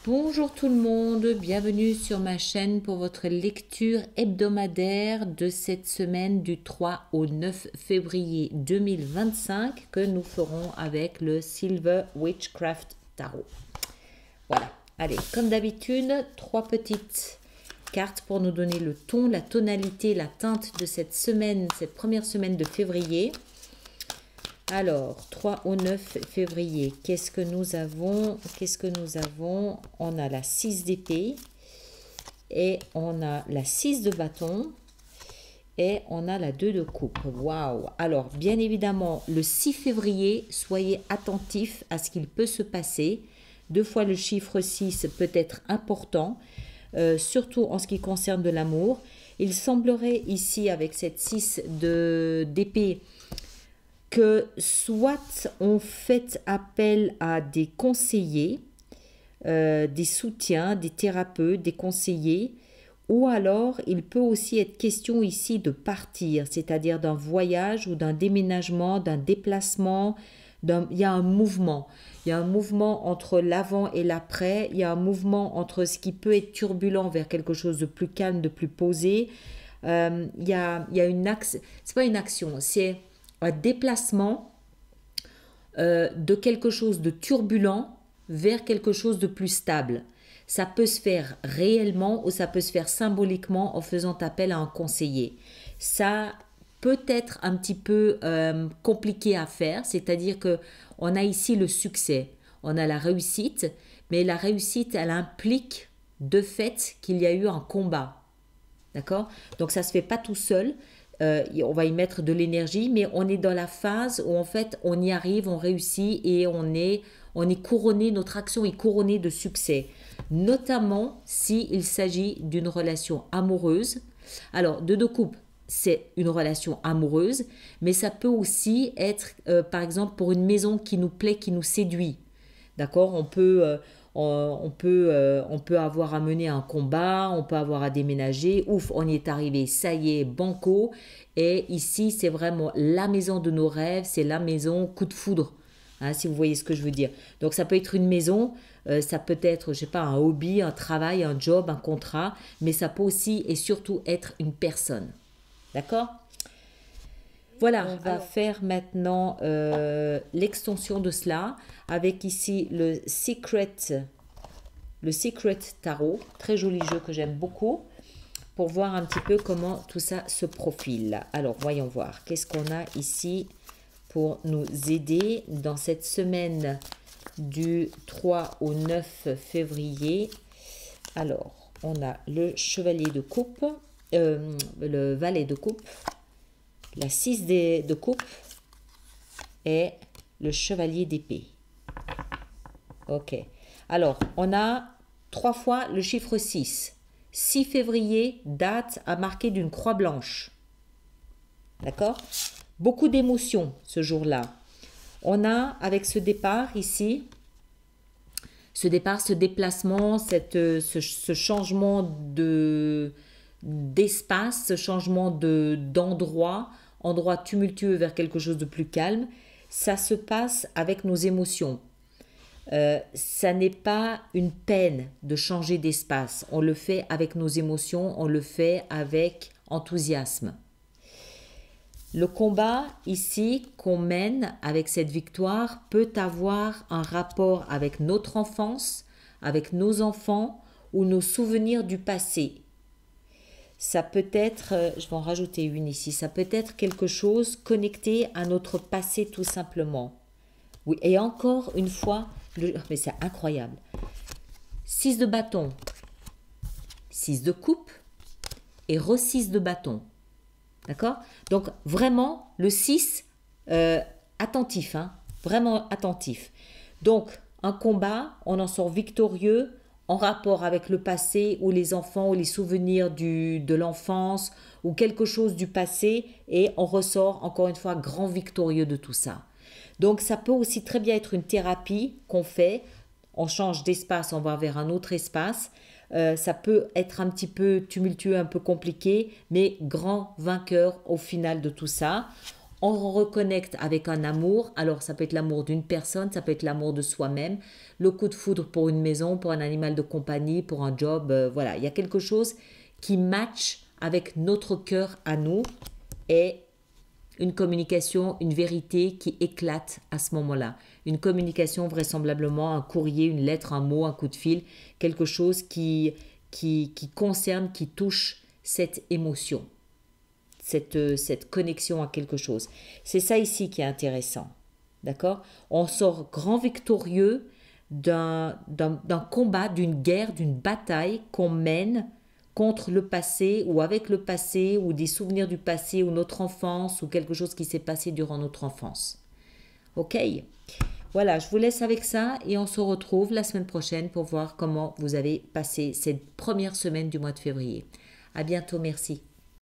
Bonjour tout le monde, bienvenue sur ma chaîne pour votre lecture hebdomadaire de cette semaine du 3 au 9 février 2025 que nous ferons avec le Silver Witchcraft Tarot. Voilà, allez, comme d'habitude, trois petites cartes pour nous donner le ton, la tonalité, la teinte de cette semaine, cette première semaine de février. Alors, 3 au 9 février, qu'est-ce que nous avons? On a la 6 d'épée et on a la 6 de bâton et on a la 2 de coupe. Waouh! Alors, bien évidemment, le 6 février, soyez attentifs à ce qu'il peut se passer. Deux fois le chiffre 6 peut être important, surtout en ce qui concerne de l'amour. Il semblerait ici, avec cette 6 d'épée, que soit on fait appel à des conseillers, des soutiens, des thérapeutes, des conseillers, ou alors il peut aussi être question ici de partir, c'est-à-dire d'un voyage ou d'un déménagement, d'un déplacement, il y a un mouvement. Il y a un mouvement entre l'avant et l'après, il y a un mouvement entre ce qui peut être turbulent vers quelque chose de plus calme, de plus posé. Il y a une action, c'est pas une action, c'est un déplacement de quelque chose de turbulent vers quelque chose de plus stable. Ça peut se faire réellement ou ça peut se faire symboliquement en faisant appel à un conseiller. Ça peut être un petit peu compliqué à faire, c'est-à-dire que on a ici le succès, on a la réussite, mais la réussite, elle implique de fait qu'il y a eu un combat. D'accord? Donc ça ne se fait pas tout seul. On va y mettre de l'énergie, mais on est dans la phase où en fait on y arrive, on réussit et on est couronné, notre action est couronnée de succès, notamment s'il s'agit d'une relation amoureuse. Alors, de coupe, c'est une relation amoureuse, mais ça peut aussi être, par exemple, pour une maison qui nous plaît, qui nous séduit. D'accord? On peut avoir à mener un combat, on peut avoir à déménager, ouf, on y est arrivé, ça y est, banco. Et ici, c'est vraiment la maison de nos rêves, c'est la maison coup de foudre, hein, si vous voyez ce que je veux dire. Donc ça peut être une maison, ça peut être, je sais pas, un hobby, un travail, un job, un contrat, mais ça peut aussi et surtout être une personne. D'accord? Voilà, on va faire maintenant l'extension de cela avec ici le Secret Tarot, très joli jeu que j'aime beaucoup, pour voir un petit peu comment tout ça se profile. Alors, voyons voir, qu'est-ce qu'on a ici pour nous aider dans cette semaine du 3 au 9 février. Alors, on a le chevalier de coupe, le valet de coupe, la 6 de coupe et le chevalier d'épée. Ok. Alors, on a 3 fois le chiffre 6. 6 février, date à marquer d'une croix blanche. D'accord? Beaucoup d'émotions ce jour-là. On a, avec ce départ ici, ce déplacement, ce changement d'espace, ce changement d'endroit, endroit tumultueux vers quelque chose de plus calme, ça se passe avec nos émotions. Ça n'est pas une peine de changer d'espace. On le fait avec nos émotions, on le fait avec enthousiasme. Le combat ici qu'on mène avec cette victoire peut avoir un rapport avec notre enfance, avec nos enfants ou nos souvenirs du passé. Ça peut être, je vais en rajouter une ici, ça peut être quelque chose connecté à notre passé tout simplement. Oui, et encore une fois, mais c'est incroyable. 6 de bâton, 6 de coupe et re-6 de bâton. D'accord? Donc vraiment, le 6, attentif, hein, vraiment attentif. Donc, un combat, on en sort victorieux en rapport avec le passé ou les enfants ou les souvenirs de l'enfance ou quelque chose du passé et on ressort encore une fois grand victorieux de tout ça. Donc ça peut aussi très bien être une thérapie qu'on fait, on change d'espace, on va vers un autre espace. Ça peut être un petit peu tumultueux, un peu compliqué, mais grand vainqueur au final de tout ça. On reconnecte avec un amour. Alors, ça peut être l'amour d'une personne, ça peut être l'amour de soi-même, le coup de foudre pour une maison, pour un animal de compagnie, pour un job. Voilà, il y a quelque chose qui match avec notre cœur à nous et une communication, une vérité qui éclate à ce moment-là. Une communication, vraisemblablement, un courrier, une lettre, un mot, un coup de fil, quelque chose qui concerne, qui touche cette émotion. Cette connexion à quelque chose. C'est ça ici qui est intéressant. D'accord? On sort grand victorieux d'un combat, d'une guerre, d'une bataille qu'on mène contre le passé ou avec le passé ou des souvenirs du passé ou notre enfance ou quelque chose qui s'est passé durant notre enfance. Ok? Voilà, je vous laisse avec ça et on se retrouve la semaine prochaine pour voir comment vous avez passé cette première semaine du mois de février. À bientôt, merci.